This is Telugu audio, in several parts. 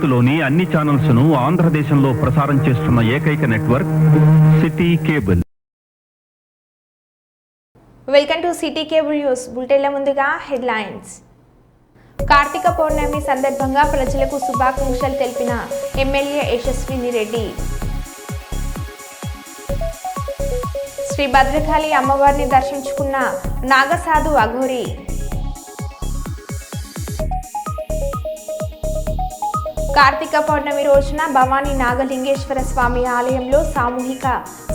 భారత్లోని అన్ని ఛానల్స్ ను ఆంధ్రదేశంలో ప్రసారం చేస్తున్న ఏకైక network city cable. Welcome to city cable news. బులెటిన్ల ముందుగా హెడ్లైన్స్. కార్తీక పౌర్ణమి సందర్భంగా ప్రజలకు శుభాకాంక్షలు తెలిపిన ఎమ్మెల్యే యశస్విని రెడ్డి. శ్రీ భద్రకాళి అమ్మవారిని దర్శించుకున్న నాగసాధు అఘోరి. కార్తీక పౌర్ణమి రోజున భవానీ నాగలింగేశ్వర స్వామి ఆలయంలో సామూహిక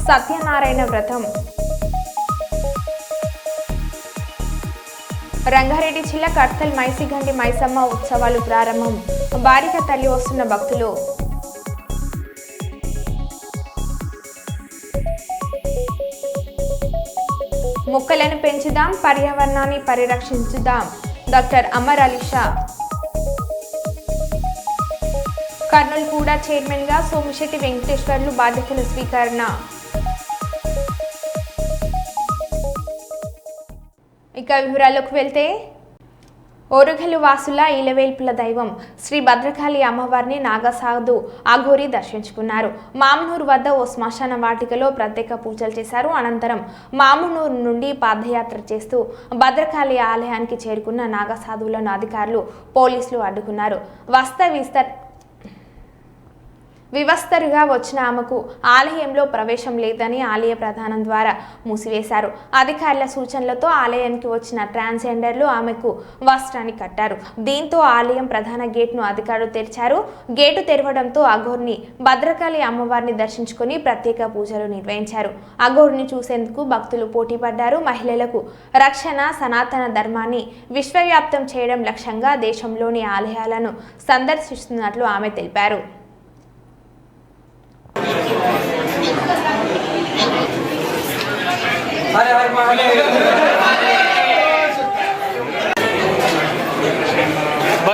సత్యనారాయణ వ్రతం. రంగారెడ్డి జిల్లా కడ్తల్ మైసిగండి మైసమ్మ ఉత్సవాలు ప్రారంభం. భారీగా తరలి వస్తున్న భక్తులు. మొక్కలను పెంచుదాం, పర్యావరణాన్ని పరిరక్షించుదాం. డాక్టర్ అమర్ అలీ షా. కర్నూలు కూడా చైర్మన్ గా సోమిశెట్టి వెంకటేశ్వర్లు బాధ్యతల స్వీకరణ. ఇక వివరాల్లోకి వెళ్తే, ఓరుగల్లు వాసుల ఇలవేల్పుల దైవం శ్రీ భద్రకాళి అమ్మవారిని నాగసాధు అఘోరి దర్శించుకున్నారు. మామునూరు వద్ద ఓ శ్మశాన వాటికలో ప్రత్యేక పూజలు చేశారు. అనంతరం మామునూరు నుండి పాదయాత్ర చేస్తూ భద్రకాళి ఆలయానికి చేరుకున్న నాగసాధువులను అధికారులు, పోలీసులు అడ్డుకున్నారు. వివస్తరుగా వచ్చిన ఆమెకు ఆలయంలో ప్రవేశం లేదని ఆలయ ప్రధానం ద్వారా మూసివేశారు. అధికారుల సూచనలతో ఆలయానికి వచ్చిన ట్రాన్స్జెండర్లు ఆమెకు వస్త్రాన్ని కట్టారు. దీంతో ఆలయం ప్రధాన గేట్ను అధికారులు తెరిచారు. గేటు తెరవడంతో అఘోర్ని భద్రకాళి అమ్మవారిని దర్శించుకుని ప్రత్యేక పూజలు నిర్వహించారు. అఘోర్ని చూసేందుకు భక్తులు పోటీపడ్డారు. మహిళలకు రక్షణ, సనాతన ధర్మాన్ని విశ్వవ్యాప్తం చేయడం లక్ష్యంగా దేశంలోని ఆలయాలను సందర్శిస్తున్నట్లు ఆమె తెలిపారు.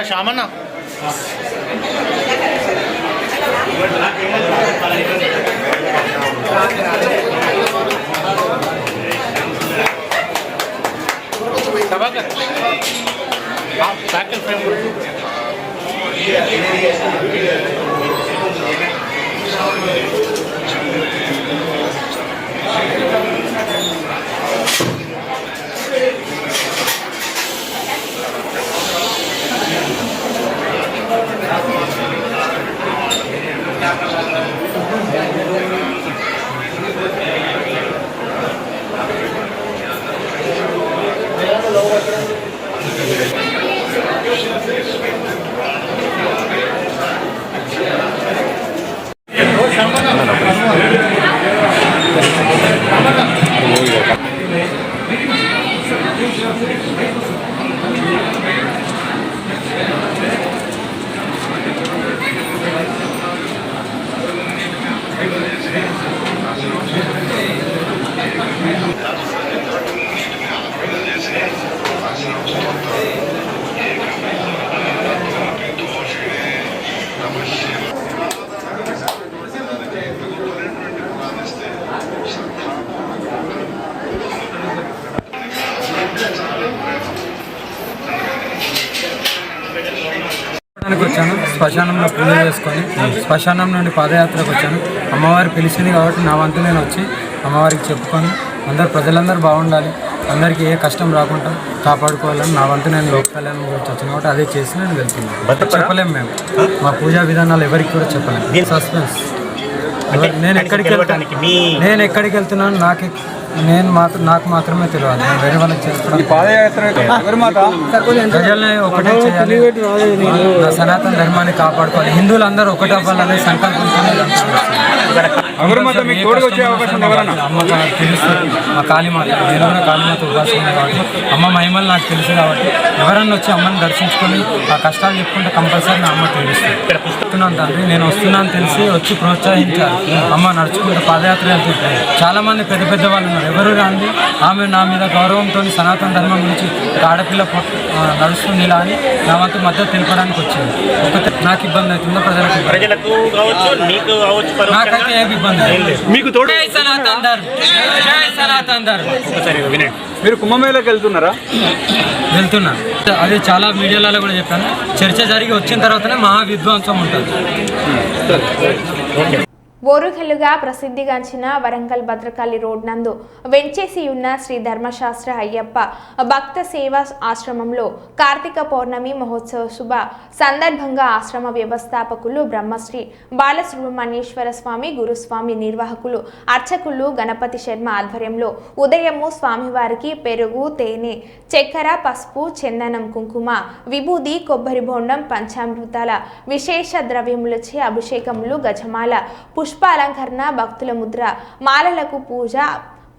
शामना వచ్చాను. శ్మశానంలో పూజ చేసుకొని శ్మశానం నుండి పాదయాత్రకు వచ్చాను. అమ్మవారి పిలిచింది కాబట్టి నా వంతు నేను వచ్చి అమ్మవారికి చెప్పుకొని ప్రజలందరూ బాగుండాలి, అందరికీ ఏ కష్టం రాకుండా కాపాడుకోవాలని నా వంతు నేను లోక కళ్యాణం గురించి వచ్చాను కాబట్టి అదే చేసి నేను వెళ్తున్నాను. చెప్పలేము మేము, మా పూజా విధానాలు ఎవరికి కూడా చెప్పలేము. సస్పెన్స్. నేను ఎక్కడికి వెళ్తున్నాను నాకు మాత్రమే తెలియాలి. నేను వేరే వాళ్ళకి చేసుకోవడం ప్రజల్ని ఒకటే చేయాలి, సనాతన ధర్మాన్ని కాపాడుకోవాలి, హిందువులందరూ ఒకటే అవ్వాలనే సంకల్పంతో అమ్మ తెలుసు. మా కాళీమాత, నేను కూడా కాళీమాత ఉపాసన కాబట్టి అమ్మ మహిమలు నాకు తెలుసు కాబట్టి ఎవరన్నా వచ్చి అమ్మని దర్శించుకొని ఆ కష్టాలు చెప్పుకుంటే కంపల్సరీ నా అమ్మ తెలుస్తున్నాను. తండ్రి నేను వస్తున్నాను తెలిసి వచ్చి ప్రోత్సహించారు. అమ్మ నడుచుకుంటూ పాదయాత్ర వెళ్తుంటారు. చాలా మంది పెద్ద పెద్ద వాళ్ళు ఉన్నారు, ఎవరు రాంది ఆమె నా మీద గౌరవంతో సనాతన ధర్మం గురించి ఆడపిల్ల నడుస్తుంది ఇలా అని నా వంతు మద్దతు తెలపడానికి వచ్చింది. నాకు ఇబ్బంది అవుతుందో ప్రజలకు నాకైతే ఏమి ఇబ్బంది మీకు మీరు కుంభమేళకి వెళ్తున్నారా? వెళ్తున్నాను. అది చాలా మీడియాలలో కూడా చెప్పాను. చర్చ జరిగి వచ్చిన తర్వాతనే మహా విధ్వంసం ఉంటుంది. ఓరుగల్లుగా ప్రసిద్ధిగాంచిన వరంగల్ భద్రకాళి రోడ్ నందు వెంచేసి ఉన్న శ్రీ ధర్మశాస్త్ర అయ్యప్ప భక్త సేవా ఆశ్రమంలో కార్తీక పౌర్ణమి మహోత్సవ శుభ సందర్భంగా ఆశ్రమ వ్యవస్థాపకులు బ్రహ్మశ్రీ బాలసుబ్రహ్మణ్యేశ్వర స్వామి గురుస్వామి నిర్వాహకులు అర్చకులు గణపతి శర్మ ఆధ్వర్యంలో ఉదయము స్వామివారికి పెరుగు తేనె చక్కెర పసుపు చందనం కుంకుమ విభూది కొబ్బరి బొండం పంచామృతాల విశేష ద్రవ్యములచే అభిషేకములు గజమాల పుష్పాలంకరణ భక్తుల ముద్ర మాలలకు పూజ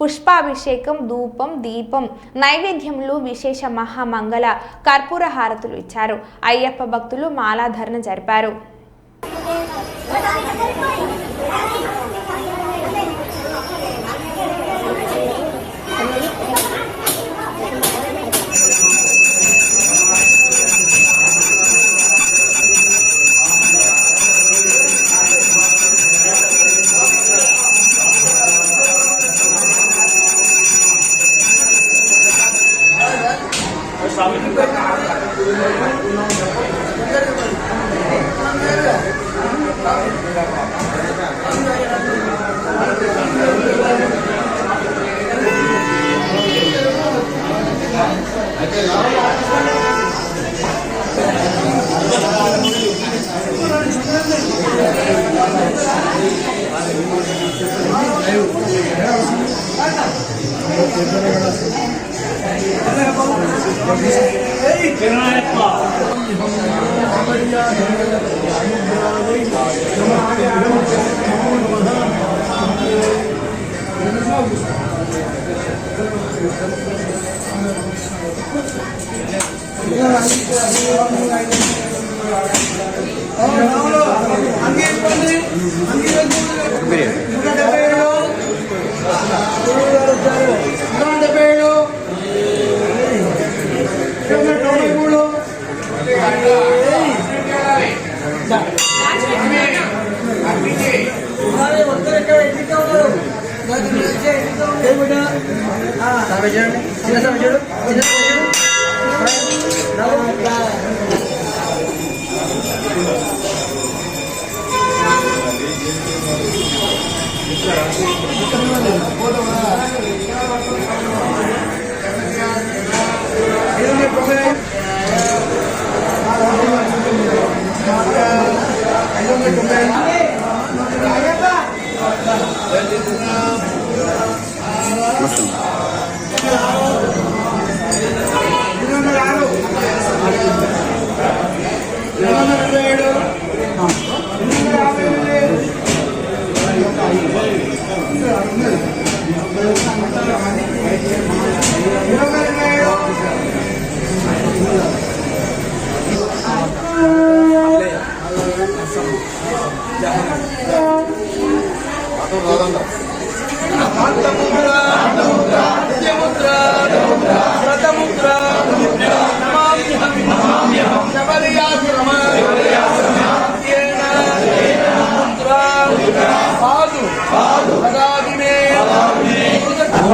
పుష్పాభిషేకం ధూపం దీపం నైవేద్యములు విశేష మహామంగళ కర్పూర హారతులు ఇచ్చారు. అయ్యప్ప భక్తులు మాలాధరణ జరిపారు.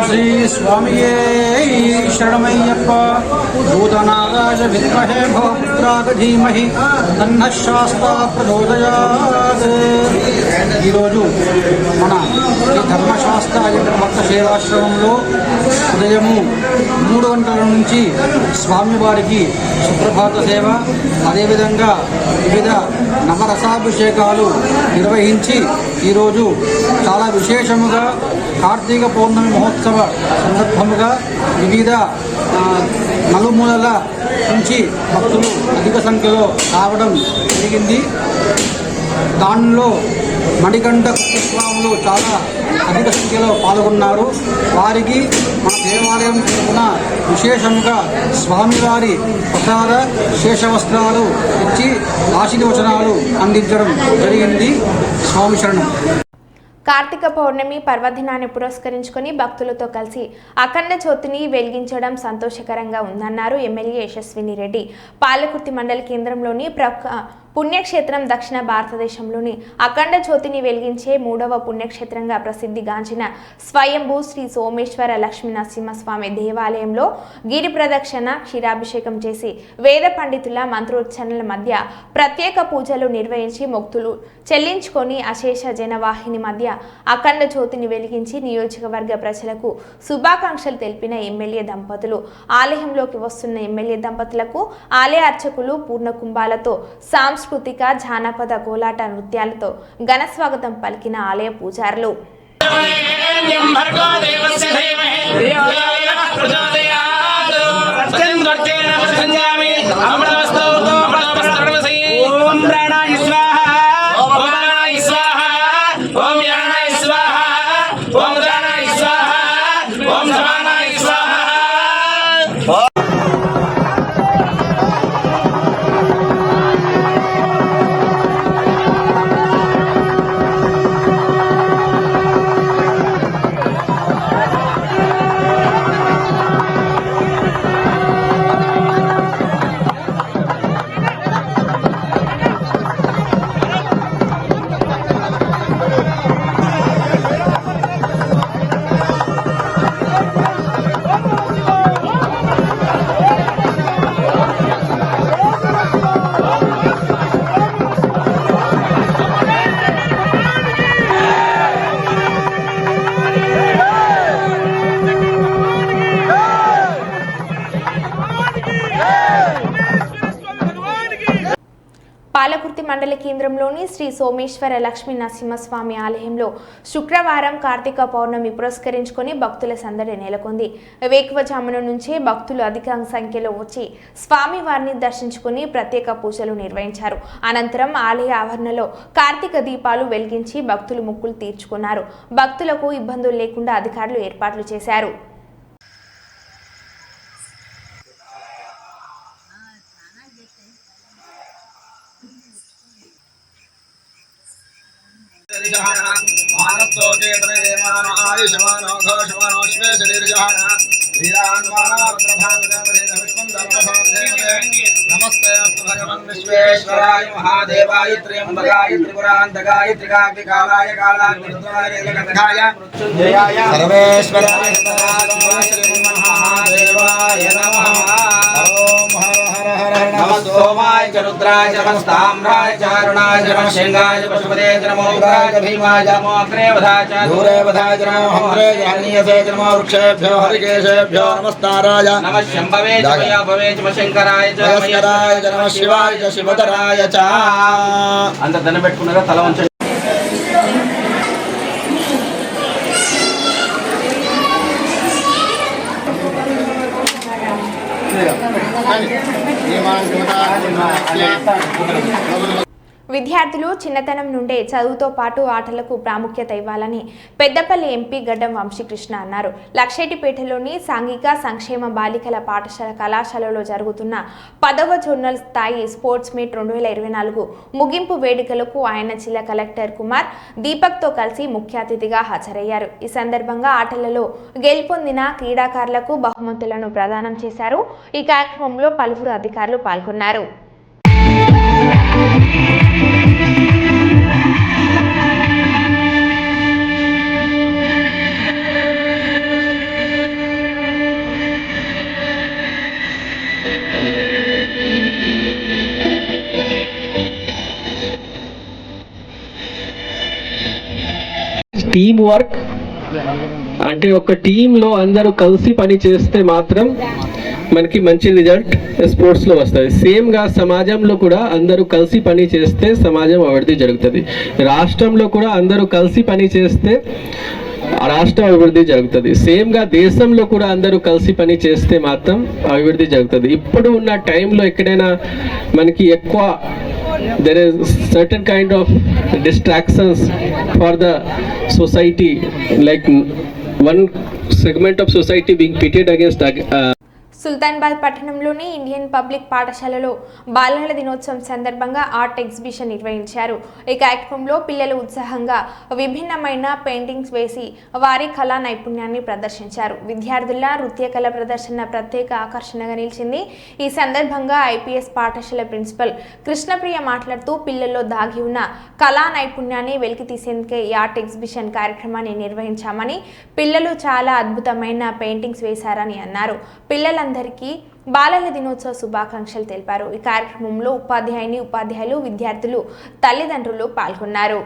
శ్రీ స్వామియే శరణమయ్యప్ప భూతనారాజ విద్మహే భవపుత్రాగ ధీమహి తన్నః శాస్తా ప్రచోదయాత్. ఈరోజు మన శ్రీ ధర్మశాస్త్ర అయ్యప్ప భక్త సేవాశ్రమంలో ఉదయము 3 గంటల నుంచి స్వామివారికి సుప్రభాత సేవ, అదేవిధంగా వివిధ నవరసాభిషేకాలు నిర్వహించి ఈరోజు చాలా విశేషముగా కార్తీక పౌర్ణమి మహోత్సవ సందర్భముగా వివిధ నలుమూలల నుంచి భక్తులు అధిక సంఖ్యలో రావడం జరిగింది. దానిలో మణికంఠ కుటుంబాలు చాలా అధిక సంఖ్యలో పాల్గొన్నారు. వారికి మన దేవాలయం తరపున విశేషంగా స్వామివారి ప్రసాద శేషవస్త్రాలు ఇచ్చి ఆశీర్వచనాలు అందించడం జరిగింది. స్వామి శరణం. కార్తీక పౌర్ణమి పర్వదినాన్ని పురస్కరించుకొని భక్తులతో కలిసి అఖండ జ్యోతిని వెలిగించడం సంతోషకరంగా ఉందన్నారు ఎమ్మెల్యే యశస్విని రెడ్డి. పాలకుర్తి మండల కేంద్రంలోని పుణ్యక్షేత్రం దక్షిణ భారతదేశంలోని అఖండ జ్యోతిని వెలిగించే 3వ పుణ్యక్షేత్రంగా ప్రసిద్ధిగాంచిన స్వయంభూ శ్రీ సోమేశ్వర లక్ష్మీ నరసింహస్వామి దేవాలయంలో గిరి ప్రదక్షిణ క్షీరాభిషేకం చేసి వేద పండితుల మంత్రోచ్చరణల మధ్య ప్రత్యేక పూజలు నిర్వహించి మొక్కులు చెల్లించుకొని అశేష జనవాహిని మధ్య అఖండ జ్యోతిని వెలిగించి నియోజకవర్గ ప్రజలకు శుభాకాంక్షలు తెలిపిన ఎమ్మెల్యే దంపతులు. ఆలయంలోకి వస్తున్న ఎమ్మెల్యే దంపతులకు ఆలయ అర్చకులు పూర్ణ కుంభాలతో సాంస్కృతిక జానపద కోలాట నృత్యాలతో ఘన స్వాగతం పలికిన ఆలయ పూజారులు. పాలకుర్తి మండల కేంద్రంలోని శ్రీ సోమేశ్వర లక్ష్మీ నరసింహస్వామి ఆలయంలో శుక్రవారం కార్తీక పౌర్ణమి పురస్కరించుకొని భక్తుల సందడి నెలకొంది. వేకువజామున నుంచే భక్తులు అధిక సంఖ్యలో వచ్చి స్వామివారిని దర్శించుకుని ప్రత్యేక పూజలు నిర్వహించారు. అనంతరం ఆలయ ఆవరణలో కార్తీక దీపాలు వెలిగించి భక్తులు మొక్కులు తీర్చుకున్నారు. భక్తులకు ఇబ్బందులు లేకుండా అధికారులు ఏర్పాట్లు చేశారు. नमस्ते भगवन् विश्वेश्वराय महादेवाय त्र्यंबकाय त्रिपुरान्तकाय त्रिकाग्निकालाय कालाग्निरुद्राय नीलकण्ठाय मृत्युञ्जयाय सर्वेश्वराय महादेवाय नमः. ओम हर हर हर नमः सोमाय च रुद्राय च वस्ताम्राय च अरुणाय च शृंगाय च पशुपते च नमो उग्राय च भीमाय च नमो अग्रे वधाय च दूरे वधाय च नमो हम्रे च हनीयसे च नमो वृक्षेभ्यो हरिकेशेभ्यो नमस्ताराय नमः शम्भवे च भवे च शंकराय च महेश्वराय च नमः शिवाय च शिवधराय च. अंत दन పెట్టుకున్నారా తల వంచండి. విద్యార్థులు చిన్నతనం నుండే చదువుతో పాటు ఆటలకు ప్రాముఖ్యత ఇవ్వాలని పెద్దపల్లి ఎంపీ గడ్డం వంశీకృష్ణ అన్నారు. లక్షేటిపేటలోని సాంఘిక సంక్షేమ బాలికల పాఠశాల కళాశాలలో జరుగుతున్న 10వ జోనల్ స్థాయి స్పోర్ట్స్ మీట్ 2024 ముగింపు వేడుకలకు ఆయన జిల్లా కలెక్టర్ కుమార్ దీపక్తో కలిసి ముఖ్య అతిథిగా హాజరయ్యారు. ఈ సందర్భంగా ఆటలలో గెలుపొందిన క్రీడాకారులకు బహుమతులను ప్రదానం చేశారు. ఈ కార్యక్రమంలో పలువురు అధికారులు పాల్గొన్నారు. టీమ్ వర్క్ అంటే ఒక టీంలో అందరూ కలిసి పని చేస్తే మాత్రం మనకి మంచి రిజల్ట్ స్పోర్ట్స్లో వస్తుంది. సేమ్గా సమాజంలో కూడా అందరూ కలిసి పని చేస్తే సమాజం అభివృద్ధి జరుగుతుంది. రాష్ట్రంలో కూడా అందరూ కలిసి పని చేస్తే రాష్ట్రం అభివృద్ధి జరుగుతుంది. సేమ్గా దేశంలో కూడా అందరూ కలిసి పని చేస్తే మాత్రం అభివృద్ధి జరుగుతుంది. ఇప్పుడు ఉన్న టైంలో ఎక్కడైనా మనకి ఎక్కువ there is certain kind of distractions for the society, like one segment of society being pitted against Sultanabad పట్టణంలోని ఇండియన్ పబ్లిక్ పాఠశాలలో బాలల దినోత్సవం సందర్భంగా ఆర్ట్ ఎగ్జిబిషన్ నిర్వహించారు. ఈ కార్యక్రమంలో పిల్లలు ఉత్సాహంగా విభిన్నమైన పెయింటింగ్స్ వేసి వారి కళా నైపుణ్యాన్ని ప్రదర్శించారు. విద్యార్థుల నృత్య కళ ప్రదర్శన ప్రత్యేక ఆకర్షణగా నిలిచింది. ఈ సందర్భంగా ఐపీఎస్ పాఠశాల ప్రిన్సిపల్ కృష్ణప్రియ మాట్లాడుతూ పిల్లల్లో దాగి ఉన్న కళా నైపుణ్యాన్ని వెలికి తీసేందుకే ఈ ఆర్ట్ ఎగ్జిబిషన్ కార్యక్రమాన్ని నిర్వహించామని, పిల్లలు చాలా అద్భుతమైన పెయింటింగ్స్ వేశారని అన్నారు. పిల్లలందరికీ బాలల దినోత్సవ శుభాకాంక్షలు తెలిపారు. ఈ కార్యక్రమంలో ఉపాధ్యాయులు, విద్యార్థులు, తల్లిదండ్రులు పాల్గొన్నారు.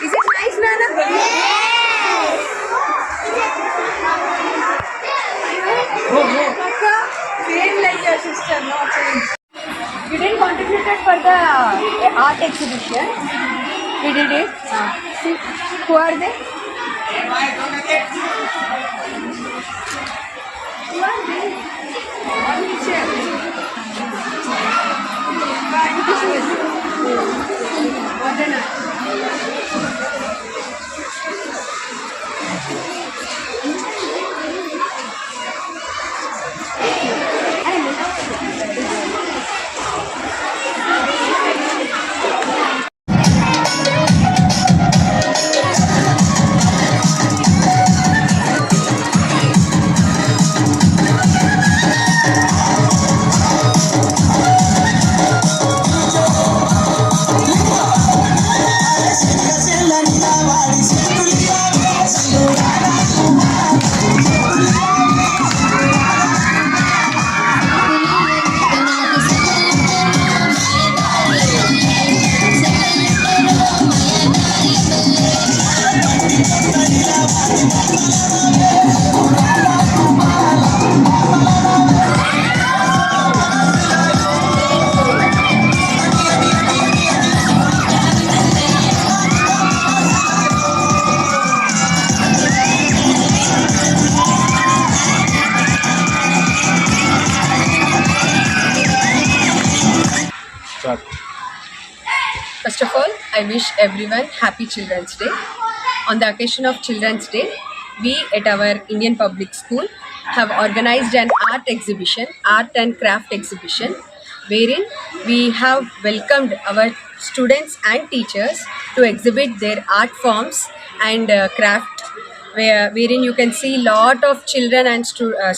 Is it nice, Nana? Papa, same like your sister, not same. You didn't contributed for the art exhibition. We did it. See, who are they? Who are they? One picture. First of all, I wish everyone happy Children's Day. On the occasion of Children's Day, we at our Indian Public School have organized an art exhibition, art and craft exhibition, wherein we have welcomed our students and teachers to exhibit their art forms and craft, wherein you can see lot of children and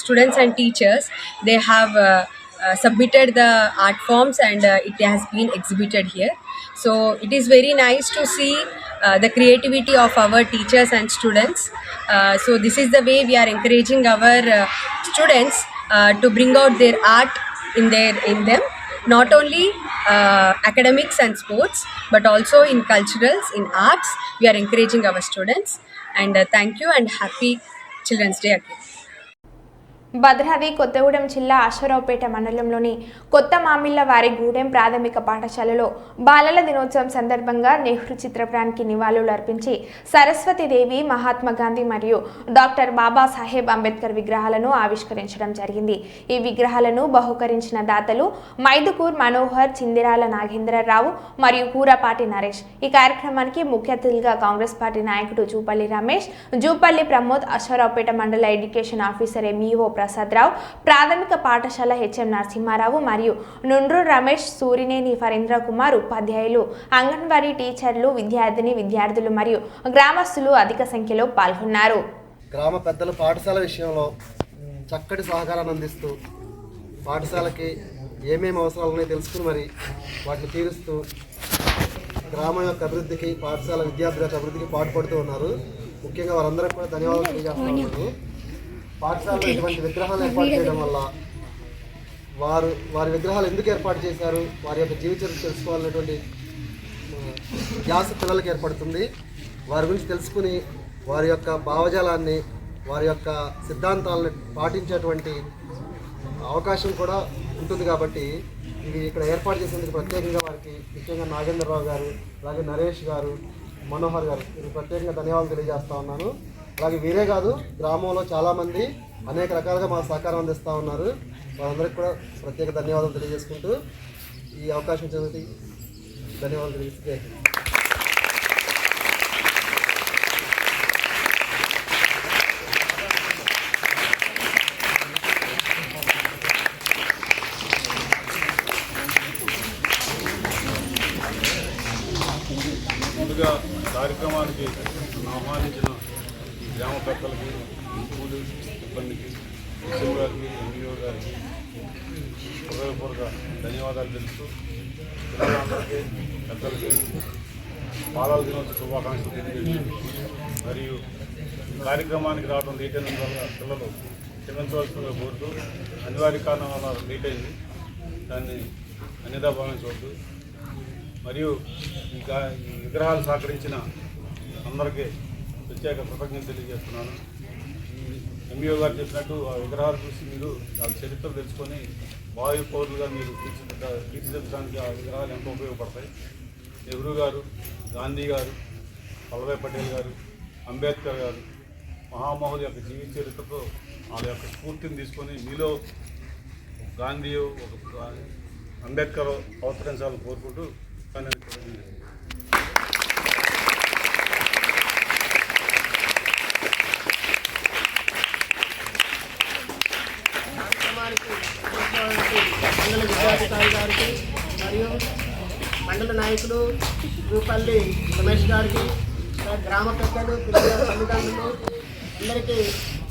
students and teachers. They have submitted the art forms and it has been exhibited here. So it is very nice to see the creativity of our teachers and students. So this is the way we are encouraging our students to bring out their art in them, not only academics and sports, but also in culturals, in arts. We are encouraging our students, and thank you and happy Children's Day again. Bhadradri Kothagudem జిల్లా అశ్వరావుపేట మండలంలోని కొత్త మామిళ్లవారి గూడెం ప్రాథమిక పాఠశాలలో బాలల దినోత్సవం సందర్భంగా నెహ్రూ చిత్రపటానికి నివాళులు అర్పించి సరస్వతీదేవి, మహాత్మా గాంధీ మరియు డాక్టర్ బాబాసాహెబ్ అంబేద్కర్ విగ్రహాలను ఆవిష్కరించడం జరిగింది. ఈ విగ్రహాలను బహుకరించిన దాతలు మైదుకూర్ మనోహర్, చిందిరాల నాగేంద్రరావు మరియు కూరపాటి నరేష్. ఈ కార్యక్రమానికి ముఖ్య అతిథిగా కాంగ్రెస్ పార్టీ నాయకుడు జూపల్లి రమేష్, జూపల్లి ప్రమోద్, అశ్వరావుపేట మండల ఎడ్యుకేషన్ ఆఫీసర్ ఎంఈఓ ప్రసాదరావు, ప్రాథమిక పాఠశాల హెచ్ఎం నరసింహారావు మరియు నుండ్రు రమేష్, సూరినేని ఫరీంద్ర కుమార్, ఉపాధ్యాయులు, అంగన్వాడీ టీచర్లు, విద్యార్థులు మరియు గ్రామస్తులు అధిక సంఖ్యలో పాల్గొన్నారు. గ్రామ పెద్దలు పాఠశాల విషయంలో చక్కటి సహకారాన్ని అందిస్తూ పాఠశాలకి ఏమేమి అవసరాలు ఉన్నాయో తెలుసుకుని మరి వాటిని తీరుస్తూ గ్రామం యొక్క అభివృద్ధికి, పాఠశాల విద్యార్థుల యొక్క అభివృద్ధికి పాటుపడుతూ ఉన్నారు. ముఖ్యంగా వారందరికీ కూడా ధన్యవాదాలు తెలియజేస్తున్నాను. పాఠశాలలో ఇటువంటి విగ్రహాలు ఏర్పాటు చేయడం వల్ల వారి విగ్రహాలు ఎందుకు ఏర్పాటు చేశారు, వారి యొక్క జీవిత చరిత్ర తెలుసుకోవాలనేటువంటి ధ్యాస పిల్లలకి ఏర్పడుతుంది. వారి గురించి తెలుసుకుని వారి యొక్క భావజాలాన్ని, వారి యొక్క సిద్ధాంతాలను పాటించేటువంటి అవకాశం కూడా ఉంటుంది. కాబట్టి ఇవి ఇక్కడ ఏర్పాటు చేసేందుకు ప్రత్యేకంగా వారికి ముఖ్యంగా నాగేంద్రరావు గారు, అలాగే నరేష్ గారు, మనోహర్ గారు వీరికి ప్రత్యేకంగా ధన్యవాదాలు తెలియజేస్తా ఉన్నాను. అలాగే వీరే కాదు, గ్రామంలో చాలామంది అనేక రకాలుగా మా సహకారం అందిస్తూ ఉన్నారు. వాళ్ళందరికీ కూడా ప్రత్యేక ధన్యవాదాలు తెలియజేసుకుంటూ ఈ అవకాశం ఇచ్చినందుకు ధన్యవాదాలు తెలియజేస్తూ ముందుగా కార్యక్రమానికి ఆహ్వానించిన గ్రామ పెద్దలకి, స్కూలు సిబ్బందికి, ఎస్ఎం గారికి, ఎంఈఓ గారికి హృదయపూర్వక ధన్యవాదాలు తెలుస్తూ పిల్లలందరికీ, పెద్దలకి బాలల దినోత్సవ శుభాకాంక్షలు తెలియజేస్తూ మరియు కార్యక్రమానికి రావడం లేట్ అయిన వల్ల పిల్లలు క్షమించవలసిందిగా కోరుతూ అనివార్య కారణం వల్ల లేట్ అయింది, దాన్ని అన్యదా భావించవద్దు. మరియు ఇంకా ఈ విగ్రహాలు సహకరించిన అందరికీ ప్రత్యేక కృతజ్ఞతలు తెలియజేస్తున్నాను. ఎంఈఓ గారు చెప్పినట్టు ఆ విగ్రహాలు చూసి మీరు వాళ్ళ చరిత్ర తెలుసుకొని వాయు పౌరులుగా మీరు తీర్చిదిద్దడానికి ఆ విగ్రహాలు ఎంతో ఉపయోగపడతాయి. నెహ్రూ గారు, గాంధీ గారు, వల్లభాయ్ పటేల్ గారు, అంబేద్కర్ గారు మహామహుల యొక్క జీవిత చరిత్రతో వాళ్ళ యొక్క స్ఫూర్తిని తీసుకొని మీలో గాంధీ, ఒక అంబేద్కర్ అవతరించాలని కోరుకుంటూ కానీ మండల విద్యాధికారి గారికి మరియు మండల నాయకులు రూపల్లి రమేష్ గారికి, గ్రామ పెద్దలు, పిల్లల తల్లిదండ్రులు అందరికీ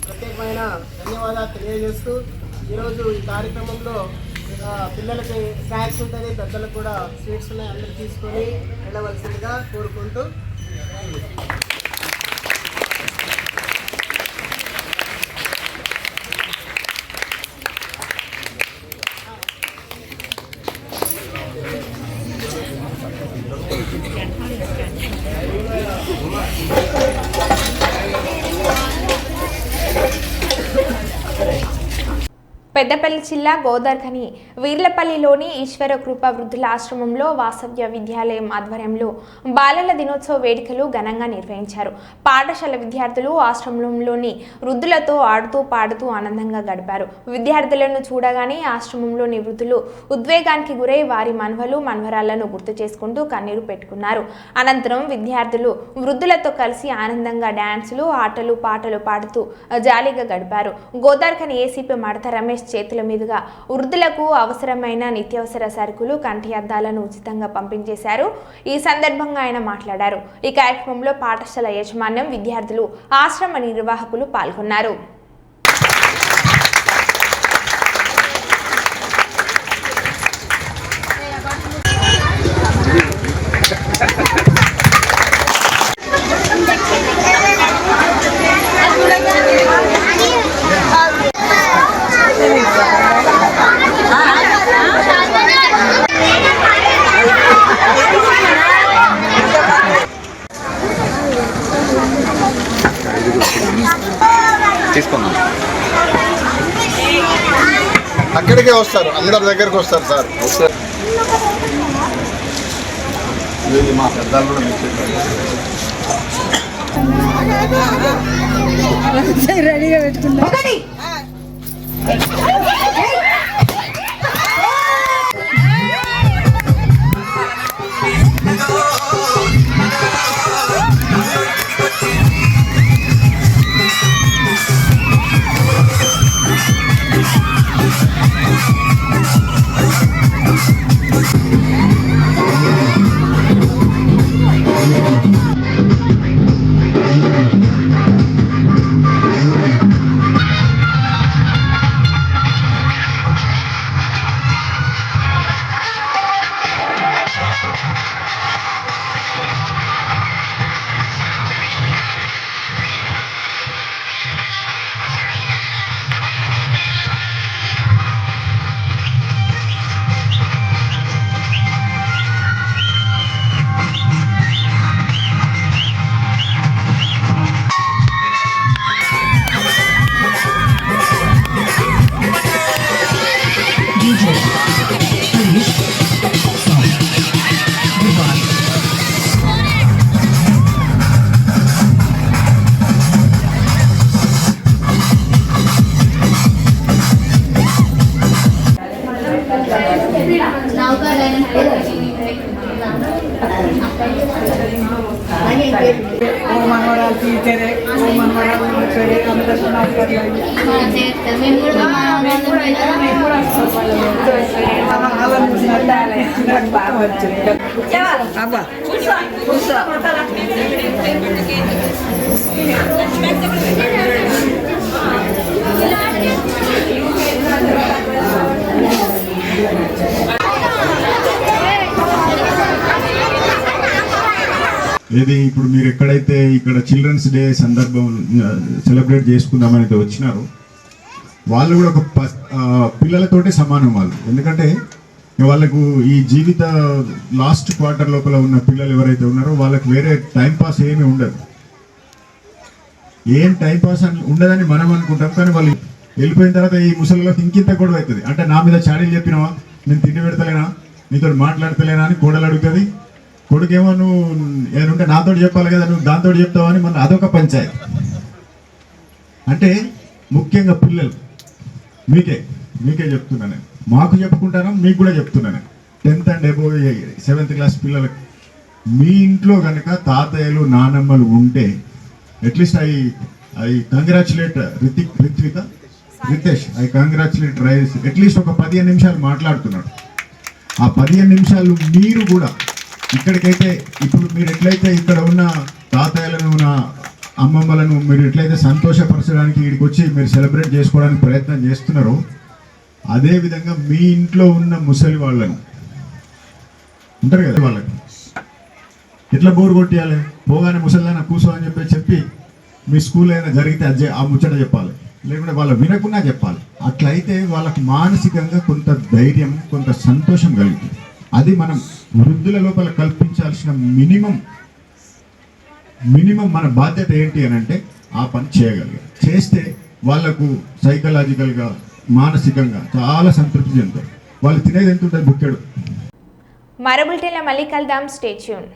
ప్రత్యేకమైన ధన్యవాదాలు తెలియజేస్తూ ఈరోజు ఈ కార్యక్రమంలో పిల్లలకి స్నాక్స్ ఉంటుంది, పెద్దలకు కూడా స్వీట్స్ ఉన్నాయి, అందరూ తీసుకొని వెళ్ళవలసిందిగా కోరుకుంటూ పెద్దపల్లి జిల్లా గోదర్ఖని వీర్లపల్లిలోని ఈశ్వర కృప వృద్ధుల ఆశ్రమంలో వాసవ్య విద్యాలయం ఆధ్వర్యంలో బాలల దినోత్సవ వేడుకలు ఘనంగా నిర్వహించారు. పాఠశాల విద్యార్థులు ఆశ్రమంలోని వృద్ధులతో ఆడుతూ పాడుతూ ఆనందంగా గడిపారు. విద్యార్థులను చూడగానే ఆశ్రమంలోని వృద్ధులు ఉద్వేగానికి గురై వారి మనవలు మనవరాలను గుర్తు చేసుకుంటూ కన్నీరు పెట్టుకున్నారు. అనంతరం విద్యార్థులు వృద్ధులతో కలిసి ఆనందంగా డాన్సులు, ఆటలు, పాటలు పాడుతూ జాలీగా గడిపారు. గోదార్ఖని ఏసీపీ మడత రమేష్ చేతుల మీదుగా వృద్ధులకు అవసరమైన నిత్యావసర సరుకులు, కంటి అద్దాలను ఉచితంగా పంపించేశారు. ఈ సందర్భంగా ఆయన మాట్లాడారు. ఈ కార్యక్రమంలో పాఠశాల యాజమాన్యం, విద్యార్థులు, ఆశ్రమ నిర్వాహకులు పాల్గొన్నారు. అక్కడికే వస్తారు, అందరి దగ్గరికి వస్తారు సార్. మా పెద్దలు కూడా రెడీగా పెట్టుకున్నా. మనవరాలు టీచరే మనవరాలు టీచరే అందరికీ బాగా వచ్చింది అబ్బా ఏది ఇప్పుడు మీరు ఎక్కడైతే ఇక్కడ చిల్డ్రన్స్ డే సందర్భం సెలబ్రేట్ చేసుకుందామని వచ్చినారో వాళ్ళు కూడా ఒక పిల్లలతోటే సమానం వాళ్ళు. ఎందుకంటే వాళ్ళకు ఈ జీవిత లాస్ట్ క్వార్టర్ లోపల ఉన్న పిల్లలు ఎవరైతే ఉన్నారో వాళ్ళకి వేరే టైంపాస్ ఏమీ ఉండదు. ఏం టైంపాస్ అని ఉండదని మనం అనుకుంటాం, కానీ వాళ్ళు వెళ్ళిపోయిన తర్వాత ఈ ముసలిలోకి ఇంకింత గొడవ అవుతుంది. అంటే నా మీద చాడీలు చెప్పినావా, నేను తిండి పెడతలేనా, నీతో మాట్లాడతలేనా అని కోడలు అడుగుతుంది. కొడుకేమో నువ్వు ఏమంటే నాతో చెప్పాలి కదా, నువ్వు దాంతో చెప్తావు అని మన అదొక పంచాయతీ. అంటే ముఖ్యంగా పిల్లలు మీకే చెప్తున్నాను, మాకు చెప్పుకుంటాను, మీకు కూడా చెప్తున్నాను. 10th and above 7th class పిల్లలకు మీ ఇంట్లో కనుక తాతయ్యలు నానమ్మలు ఉంటే at least I congratulate Ritesh, I congratulate rice. At least ఒక 15 నిమిషాలు మాట్లాడుతున్నాడు. ఆ 15 నిమిషాలు మీరు కూడా ఇక్కడికైతే ఇప్పుడు మీరు ఎట్లయితే ఇక్కడ ఉన్న తాతయ్యలను నా అమ్మమ్మలను మీరు ఎట్లయితే సంతోషపరచడానికి ఇక్కడికి వచ్చి మీరు సెలబ్రేట్ చేసుకోవడానికి ప్రయత్నం చేస్తున్నారో, అదేవిధంగా మీ ఇంట్లో ఉన్న ముసలి వాళ్ళను ఉంటారు కదా, వాళ్ళకి ఎట్లా బోర్ కొట్టియాలి, పోగానే ముసలిదాన కూసో అని చెప్పి మీ స్కూల్ ఏదైనా జరిగితే ఆ ముచ్చట చెప్పాలి, లేకుంటే వాళ్ళు వినకుండా చెప్పాలి. అట్లయితే వాళ్ళకు మానసికంగా కొంత ధైర్యం, కొంత సంతోషం కలుగుతుంది. అది మనం వృద్ధుల లోపల కల్పించాల్సిన మినిమం మన బాధ్యత ఏంటి అని అంటే ఆ పని చేయగలిగారు. చేస్తే వాళ్లకు సైకలాజికల్గా మానసికంగా చాలా సంతృప్తి చెందుతారు. వాళ్ళు తినేది ఎంత ఉంటుంది బుక్కెడు. మరో బులెటిన్లో మళ్ళీ కలుద్దాం. Stay tune.